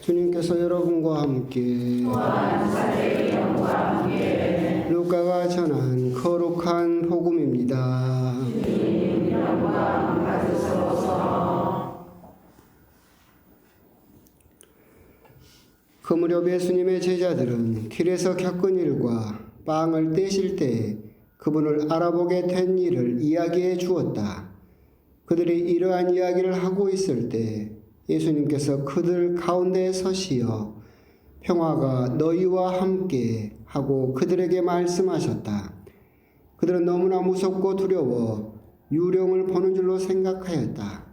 주님께서 여러분과 함께 루카가 전한 거룩한 복음입니다. 그 무렵 예수님의 제자들은 길에서 겪은 일과 빵을 떼실 때 그분을 알아보게 된 일을 이야기해 주었다. 그들이 이러한 이야기를 하고 있을 때 예수님께서 그들 가운데 서시어 평화가 너희와 함께 하고 그들에게 말씀하셨다. 그들은 너무나 무섭고 두려워 유령을 보는 줄로 생각하였다.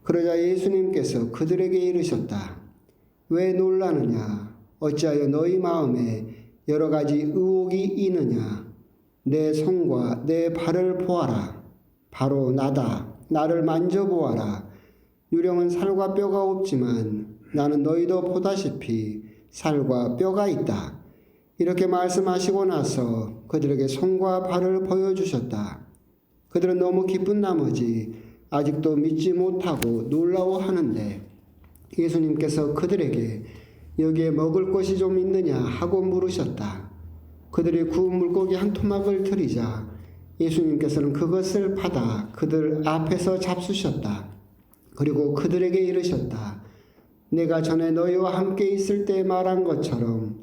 그러자 예수님께서 그들에게 이르셨다. 왜 놀라느냐? 어찌하여 너희 마음에 여러 가지 의혹이 있느냐? 내 손과 내 발을 보아라. 바로 나다. 나를 만져보아라. 유령은 살과 뼈가 없지만 나는 너희도 보다시피 살과 뼈가 있다. 이렇게 말씀하시고 나서 그들에게 손과 발을 보여주셨다. 그들은 너무 기쁜 나머지 아직도 믿지 못하고 놀라워하는데 예수님께서 그들에게 여기에 먹을 것이 좀 있느냐 하고 물으셨다. 그들이 구운 물고기 한 토막을 들이자 예수님께서는 그것을 받아 그들 앞에서 잡수셨다. 그리고 그들에게 이르셨다. 내가 전에 너희와 함께 있을 때 말한 것처럼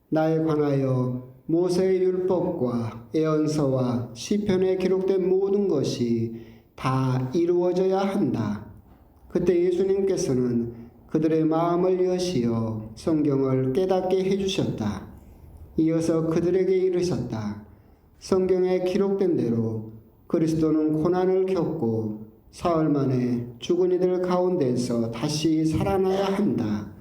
나에 관하여 모세의 율법과 예언서와 시편에 기록된 모든 것이 다 이루어져야 한다. 그때 예수님께서는 그들의 마음을 여시어 성경을 깨닫게 해주셨다. 이어서 그들에게 이르셨다. 성경에 기록된 대로 그리스도는 고난을 겪고 사흘 만에 죽은 이들 가운데서 다시 살아나야 한다.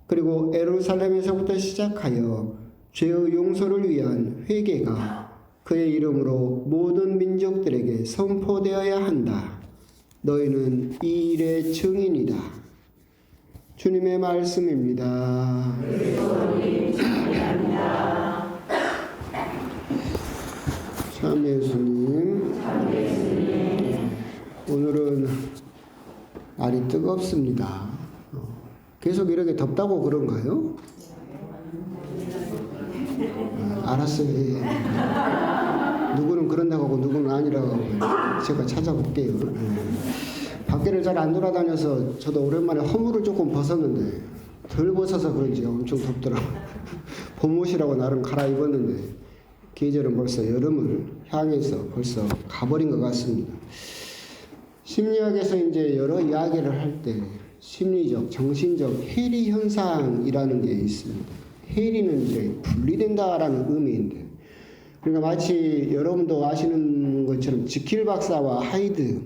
그리고 예루살렘에서부터 시작하여 죄의 용서를 위한 회개가 그의 이름으로 모든 민족들에게 선포되어야 한다. 너희는 이 일의 증인이다. 주님의 말씀입니다. 참 예수님, 오늘은 날이 뜨겁습니다. 계속 이렇게 덥다고 그런가요? 알았어요. 누구는 그런다고 하고 누구는 아니라고 하고 제가 찾아볼게요. 밖에를 잘 안 돌아다녀서 저도 오랜만에 허물을 조금 벗었는데 덜 벗어서 그런지 엄청 덥더라고요. 봄옷이라고 나름 갈아입었는데 계절은 벌써 여름을 향해서 벌써 가버린 것 같습니다. 심리학에서 이제 여러 이야기를 할 때 심리적, 정신적 해리 현상이라는 게 있습니다. 해리는 이제 분리된다라는 의미인데, 그러니까 마치 여러분도 아시는 것처럼 지킬 박사와 하이드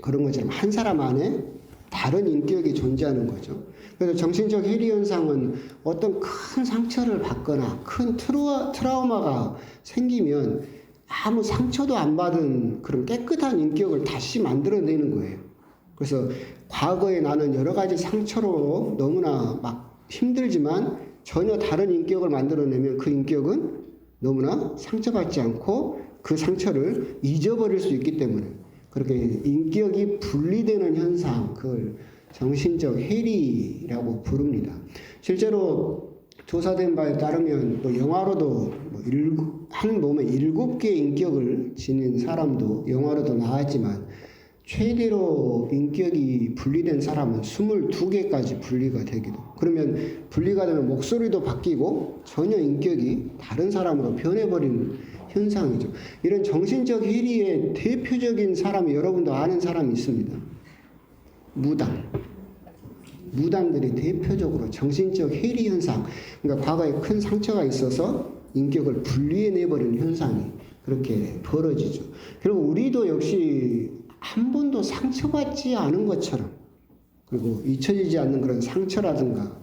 그런 것처럼 한 사람 안에 다른 인격이 존재하는 거죠. 그래서 정신적 해리 현상은 어떤 큰 상처를 받거나 큰 트라우마가 생기면 아무 상처도 안 받은 그런 깨끗한 인격을 다시 만들어내는 거예요. 그래서 과거에 나는 여러 가지 상처로 너무나 막 힘들지만 전혀 다른 인격을 만들어내면 그 인격은 너무나 상처받지 않고 그 상처를 잊어버릴 수 있기 때문에 그렇게 인격이 분리되는 현상, 그걸 정신적 해리라고 부릅니다. 실제로 조사된 바에 따르면 또 영화로도 한 몸에 7개의 인격을 지닌 사람도 영화로도 나왔지만 최대로 인격이 분리된 사람은 22개까지 분리가 되기도. 그러면 분리가 되면 목소리도 바뀌고 전혀 인격이 다른 사람으로 변해버리는 현상이죠. 이런 정신적 해리의 대표적인 사람이 여러분도 아는 사람이 있습니다. 무당들이 대표적으로 정신적 해리 현상, 그러니까 과거에 큰 상처가 있어서 인격을 분리해내버리는 현상이 그렇게 벌어지죠. 결국 우리도 역시 한 번도 상처받지 않은 것처럼, 그리고 잊혀지지 않는 그런 상처라든가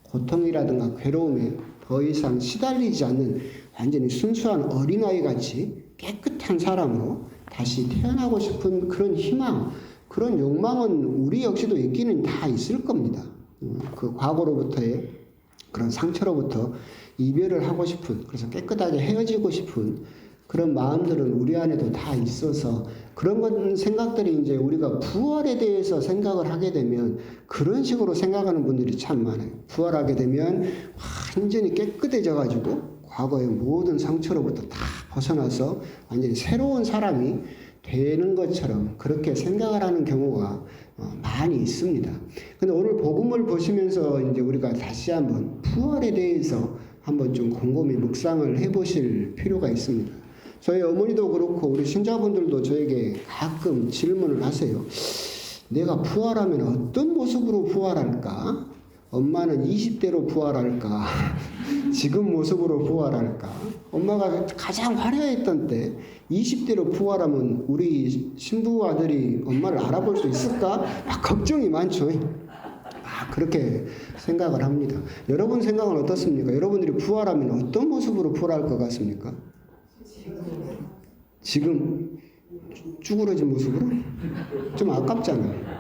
고통이라든가 괴로움에 더 이상 시달리지 않는 완전히 순수한 어린아이 같이 깨끗한 사람으로 다시 태어나고 싶은 그런 희망, 그런 욕망은 우리 역시도 있기는 다 있을 겁니다. 그 과거로부터의 그런 상처로부터 이별을 하고 싶은, 그래서 깨끗하게 헤어지고 싶은 그런 마음들은 우리 안에도 다 있어서 그런 생각들이 이제 우리가 부활에 대해서 생각을 하게 되면 그런 식으로 생각하는 분들이 참 많아요. 부활하게 되면 완전히 깨끗해져 가지고 과거의 모든 상처로부터 다 벗어나서 완전히 새로운 사람이 되는 것처럼 그렇게 생각을 하는 경우가 많이 있습니다. 근데 오늘 복음을 보시면서 이제 우리가 다시 한번 부활에 대해서 한번 좀 곰곰이 묵상을 해보실 필요가 있습니다. 저희 어머니도 그렇고 우리 신자분들도 저에게 가끔 질문을 하세요. 내가 부활하면 어떤 모습으로 부활할까? 엄마는 20대로 부활할까? 지금 모습으로 부활할까? 엄마가 가장 화려했던 때 20대로 부활하면 우리 신부 아들이 엄마를 알아볼 수 있을까? 걱정이 많죠. 그렇게 생각을 합니다. 여러분 생각은 어떻습니까? 여러분들이 부활하면 어떤 모습으로 부활할 것 같습니까? 지금 쭈그러진 모습으로? 좀 아깝잖아요.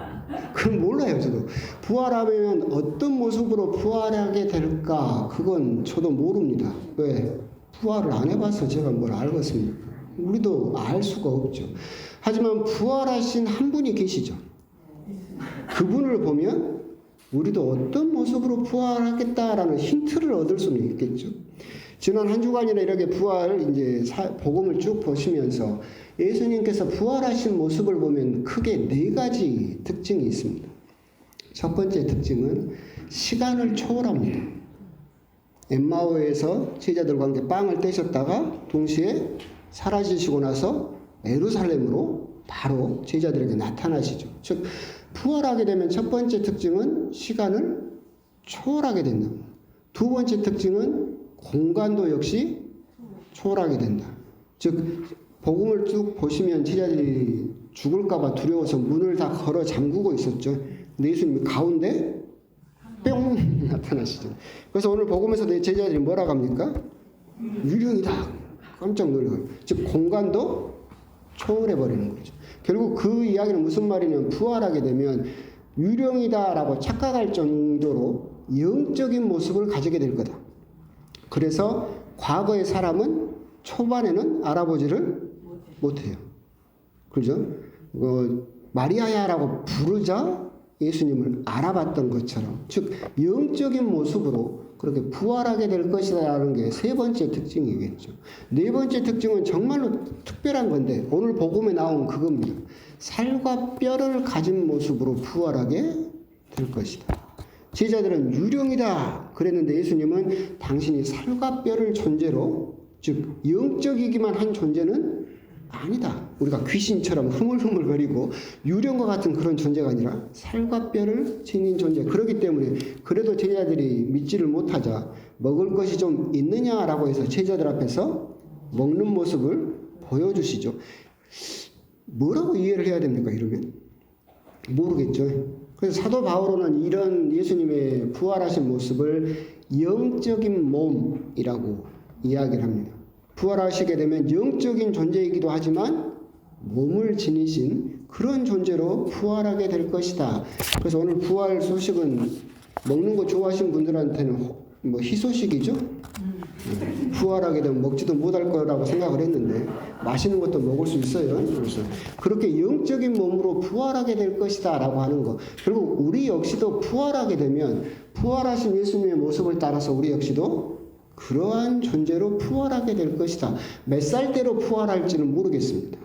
그건 몰라요, 저도. 부활하면 어떤 모습으로 부활하게 될까? 그건 저도 모릅니다. 왜? 부활을 안 해봐서 제가 뭘 알겠습니까? 우리도 알 수가 없죠. 하지만 부활하신 한 분이 계시죠. 그분을 보면 우리도 어떤 모습으로 부활하겠다라는 힌트를 얻을 수는 있겠죠. 지난 한 주간이나 이렇게 부활 이제 복음을 쭉 보시면서 예수님께서 부활하신 모습을 보면 크게 네 가지 특징이 있습니다. 첫 번째 특징은 시간을 초월합니다. 엠마오에서 제자들과 함께 빵을 떼셨다가 동시에 사라지시고 나서 예루살렘으로 바로 제자들에게 나타나시죠. 즉 부활하게 되면 첫 번째 특징은 시간을 초월하게 된다. 두 번째 특징은 공간도 역시 초월하게 된다. 즉 복음을 쭉 보시면 제자들이 죽을까봐 두려워서 문을 다 걸어 잠그고 있었죠. 근데 예수님이 가운데 뿅 나타나시죠. 그래서 오늘 복음에서 내 제자들이 뭐라고 합니까? 유령이다. 깜짝 놀라요. 즉 공간도 초월해버리는 거죠. 결국 그 이야기는 무슨 말이냐면 부활하게 되면 유령이다라고 착각할 정도로 영적인 모습을 가지게 될 거다. 그래서 과거의 사람은 초반에는 알아보지를 못해요. 그죠? 마리아야라고 부르자 예수님을 알아봤던 것처럼, 즉 영적인 모습으로 그렇게 부활하게 될 것이라는 게 세 번째 특징이겠죠. 네 번째 특징은 정말로 특별한 건데 오늘 복음에 나온 그겁니다. 살과 뼈를 가진 모습으로 부활하게 될 것이다. 제자들은 유령이다 그랬는데 예수님은 당신이 살과 뼈를 존재로, 즉 영적이기만 한 존재는 아니다. 우리가 귀신처럼 흐물흐물거리고 유령과 같은 그런 존재가 아니라 살과 뼈를 지닌 존재. 그렇기 때문에 그래도 제자들이 믿지를 못하자 먹을 것이 좀 있느냐라고 해서 제자들 앞에서 먹는 모습을 보여주시죠. 뭐라고 이해를 해야 됩니까? 이러면 모르겠죠. 그래서 사도 바울은 이런 예수님의 부활하신 모습을 영적인 몸이라고 이야기를 합니다. 부활하시게 되면 영적인 존재이기도 하지만 몸을 지니신 그런 존재로 부활하게 될 것이다. 그래서 오늘 부활 소식은 먹는 거 좋아하시는 분들한테는 뭐 희소식이죠. 부활하게 되면 먹지도 못할 거라고 생각을 했는데 맛있는 것도 먹을 수 있어요. 그래서 그렇게 영적인 몸으로 부활하게 될 것이다 라고 하는 거. 결국 우리 역시도 부활하게 되면 부활하신 예수님의 모습을 따라서 우리 역시도 그러한 존재로 부활하게 될 것이다. 몇 살대로 부활할지는 모르겠습니다.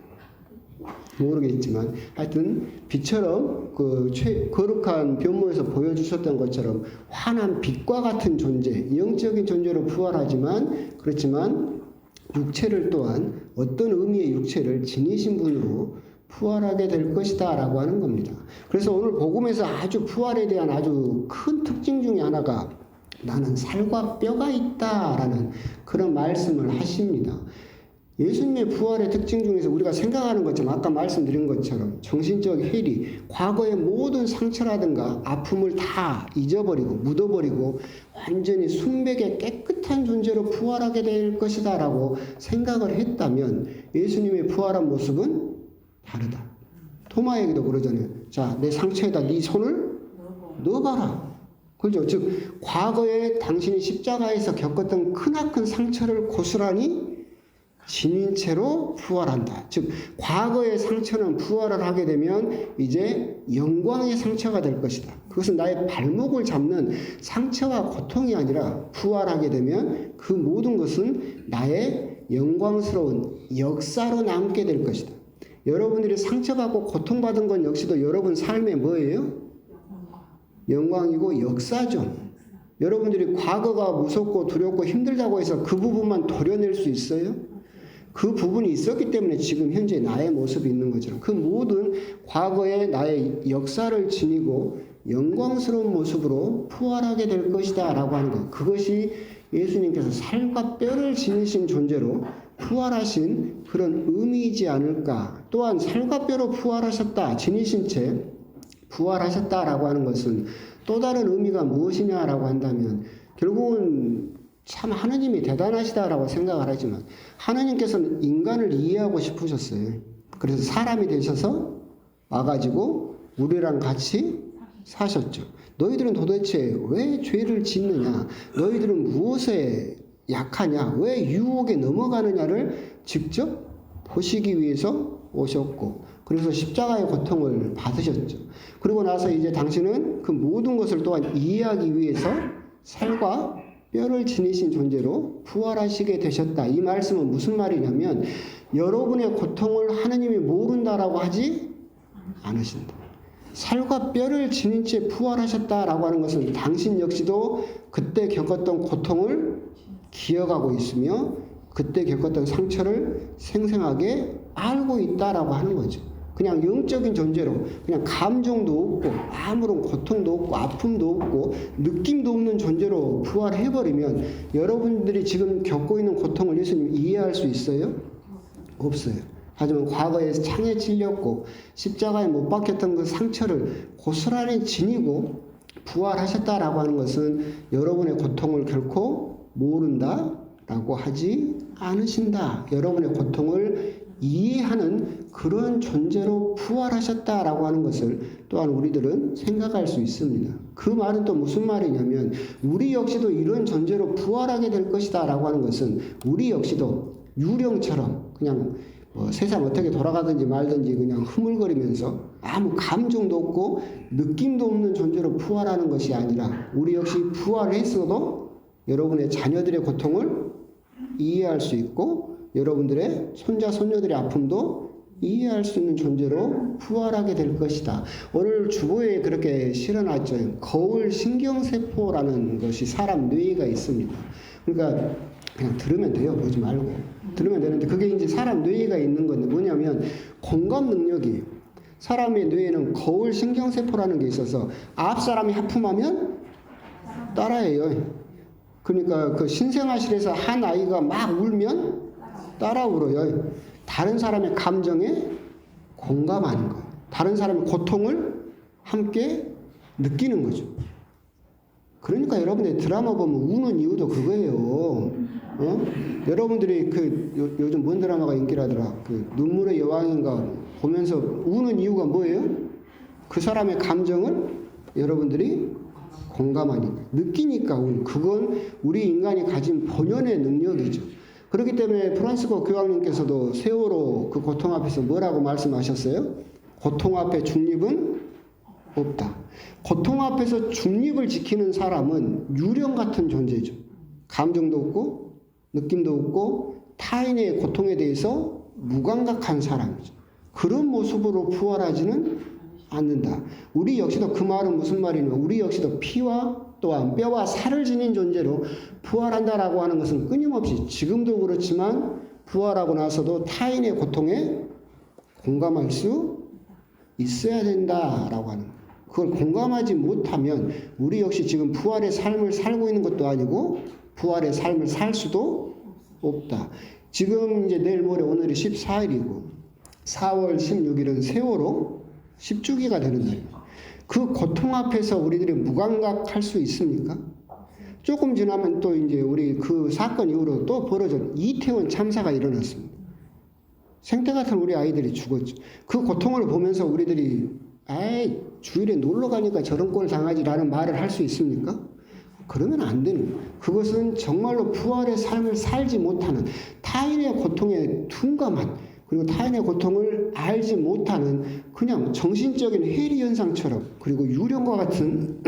모르겠지만 하여튼 빛처럼 그 거룩한 변모에서 보여주셨던 것처럼 환한 빛과 같은 존재, 영적인 존재로 부활하지만 그렇지만 육체를 또한 어떤 의미의 육체를 지니신 분으로 부활하게 될 것이다 라고 하는 겁니다. 그래서 오늘 복음에서 아주 부활에 대한 아주 큰 특징 중에 하나가 나는 살과 뼈가 있다라는 그런 말씀을 하십니다. 예수님의 부활의 특징 중에서 우리가 생각하는 것처럼 아까 말씀드린 것처럼 정신적 해리, 과거의 모든 상처라든가 아픔을 다 잊어버리고 묻어버리고 완전히 순백의 깨끗한 존재로 부활하게 될 것이다 라고 생각을 했다면 예수님의 부활한 모습은 다르다. 토마에게도 그러잖아요. 자, 내 상처에다 네 손을 넣어봐라. 그죠? 즉 과거에 당신이 십자가에서 겪었던 크나큰 상처를 고스란히 지닌 채로 부활한다. 즉 과거의 상처는 부활을 하게 되면 이제 영광의 상처가 될 것이다. 그것은 나의 발목을 잡는 상처와 고통이 아니라 부활하게 되면 그 모든 것은 나의 영광스러운 역사로 남게 될 것이다. 여러분들이 상처받고 고통받은 건 역시도 여러분 삶의 뭐예요? 영광이고 역사죠. 여러분들이 과거가 무섭고 두렵고 힘들다고 해서 그 부분만 도려낼 수 있어요? 그 부분이 있었기 때문에 지금 현재 나의 모습이 있는 거죠. 그 모든 과거의 나의 역사를 지니고 영광스러운 모습으로 부활하게 될 것이다 라고 하는 것. 그것이 예수님께서 살과 뼈를 지니신 존재로 부활하신 그런 의미이지 않을까. 또한 살과 뼈로 부활하셨다, 지니신 채 부활하셨다라고 하는 것은 또 다른 의미가 무엇이냐라고 한다면 결국은 참 하나님이 대단하시다라고 생각을 하지만 하나님께서는 인간을 이해하고 싶으셨어요. 그래서 사람이 되셔서 와가지고 우리랑 같이 사셨죠. 너희들은 도대체 왜 죄를 짓느냐? 너희들은 무엇에 약하냐? 왜 유혹에 넘어가느냐를 직접 보시기 위해서 오셨고, 그래서 십자가의 고통을 받으셨죠. 그리고 나서 이제 당신은 그 모든 것을 또한 이해하기 위해서 살과 뼈를 지니신 존재로 부활하시게 되셨다. 이 말씀은 무슨 말이냐면 여러분의 고통을 하나님이 모른다라고 하지 않으신다. 살과 뼈를 지닌 채 부활하셨다라고 하는 것은 당신 역시도 그때 겪었던 고통을 기억하고 있으며 그때 겪었던 상처를 생생하게 알고 있다라고 하는 거죠. 그냥 영적인 존재로 그냥 감정도 없고 아무런 고통도 없고 아픔도 없고 느낌도 없는 존재로 부활해버리면 여러분들이 지금 겪고 있는 고통을 예수님 이해할 수 있어요? 없어요. 하지만 과거에 창에 찔렸고 십자가에 못 박혔던 그 상처를 고스란히 지니고 부활하셨다라고 하는 것은 여러분의 고통을 결코 모른다라고 하지 않으신다. 여러분의 고통을 이해하는 그런 존재로 부활하셨다라고 하는 것을 또한 우리들은 생각할 수 있습니다. 그 말은 또 무슨 말이냐면 우리 역시도 이런 존재로 부활하게 될 것이다 라고 하는 것은 우리 역시도 유령처럼 그냥 세상 어떻게 돌아가든지 말든지 그냥 흐물거리면서 아무 감정도 없고 느낌도 없는 존재로 부활하는 것이 아니라 우리 역시 부활했어도 여러분의 자녀들의 고통을 이해할 수 있고 여러분들의 손자 손녀들의 아픔도 이해할 수 있는 존재로 부활하게 될 것이다. 오늘 주보에 그렇게 실어놨죠. 거울 신경세포라는 것이 사람 뇌가 있습니다. 그러니까 그냥 들으면 돼요. 보지 말고. 들으면 되는데 그게 이제 사람 뇌가 있는 건데 뭐냐면 공감 능력이에요. 사람의 뇌에는 거울 신경세포라는 게 있어서 앞 사람이 하품하면 따라해요. 그러니까 그 신생아실에서 한 아이가 막 울면 따라 울어요. 다른 사람의 감정에 공감하는 거예요. 다른 사람의 고통을 함께 느끼는 거죠. 그러니까 여러분들 드라마 보면 우는 이유도 그거예요. 여러분들이 요즘 뭔 드라마가 인기라더라. 그 눈물의 여왕인가 보면서 우는 이유가 뭐예요? 그 사람의 감정을 여러분들이 공감하니까, 느끼니까 우는. 그건 우리 인간이 가진 본연의 능력이죠. 그렇기 때문에 프란시스코 교황님께서도 세월호 그 고통 앞에서 뭐라고 말씀하셨어요? 고통 앞에 중립은 없다. 고통 앞에서 중립을 지키는 사람은 유령 같은 존재죠. 감정도 없고 느낌도 없고 타인의 고통에 대해서 무감각한 사람이죠. 그런 모습으로 부활하지는 않는다. 우리 역시도 그 말은 무슨 말이냐면 우리 역시도 피와 또한 뼈와 살을 지닌 존재로 부활한다라고 하는 것은 끊임없이 지금도 그렇지만 부활하고 나서도 타인의 고통에 공감할 수 있어야 된다라고 하는 거예요. 그걸 공감하지 못하면 우리 역시 지금 부활의 삶을 살고 있는 것도 아니고 부활의 삶을 살 수도 없다. 지금 이제 내일 모레 오늘이 14일이고 4월 16일은 세월호 10주기가 되는 날입니다. 그 고통 앞에서 우리들이 무감각할 수 있습니까? 조금 지나면 또 이제 우리 그 사건 이후로 또 벌어진 이태원 참사가 일어났습니다. 생태 같은 우리 아이들이 죽었죠. 그 고통을 보면서 우리들이 주일에 놀러 가니까 저런 꼴 당하지라는 말을 할 수 있습니까? 그러면 안 되는 거예요. 그것은 정말로 부활의 삶을 살지 못하는, 타인의 고통에 둔감한, 그리고 타인의 고통을 알지 못하는 그냥 정신적인 해리 현상처럼, 그리고 유령과 같은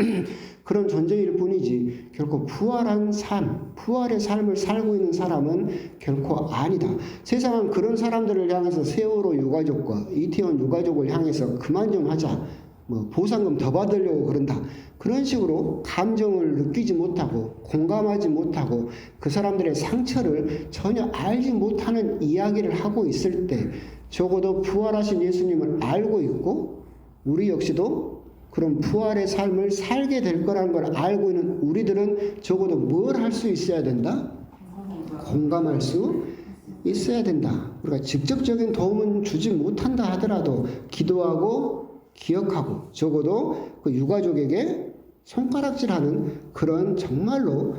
그런 존재일 뿐이지 결코 부활한 삶, 부활의 삶을 살고 있는 사람은 결코 아니다. 세상은 그런 사람들을 향해서 세월호 유가족과 이태원 유가족을 향해서 그만 좀 하자, 뭐 보상금 더 받으려고 그런다, 그런 식으로 감정을 느끼지 못하고 공감하지 못하고 그 사람들의 상처를 전혀 알지 못하는 이야기를 하고 있을 때, 적어도 부활하신 예수님을 알고 있고 우리 역시도 그런 부활의 삶을 살게 될 거라는 걸 알고 있는 우리들은 적어도 뭘 할 수 있어야 된다? 공감할 수 있어야 된다. 우리가 직접적인 도움은 주지 못한다 하더라도 기도하고 기억하고, 적어도 그 유가족에게 손가락질하는 그런 정말로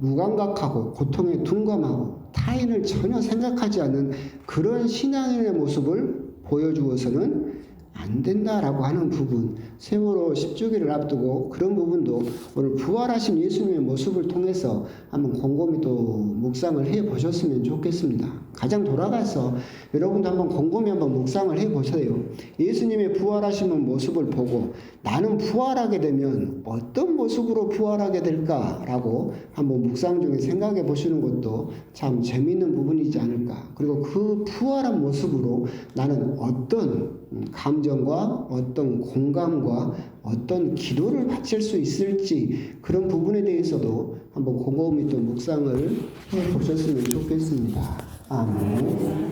무감각하고 고통에 둔감하고 타인을 전혀 생각하지 않는 그런 신앙인의 모습을 보여주어서는 안 된다라고 하는 부분, 세월호 10주기를 앞두고 그런 부분도 오늘 부활하신 예수님의 모습을 통해서 한번 곰곰이 또 묵상을 해 보셨으면 좋겠습니다. 가장 돌아가서 여러분도 한번 곰곰이 한번 묵상을 해 보세요. 예수님의 부활하신 모습을 보고 나는 부활하게 되면 어떤 모습으로 부활하게 될까라고 한번 묵상 중에 생각해 보시는 것도 참 재미있는 부분이지 않을까. 그리고 그 부활한 모습으로 나는 어떤 감정과 어떤 공감과 어떤 기도를 바칠 수 있을지, 그런 부분에 대해서도 한번 곰곰이 또 묵상을 해 보셨으면 좋겠습니다. 아멘.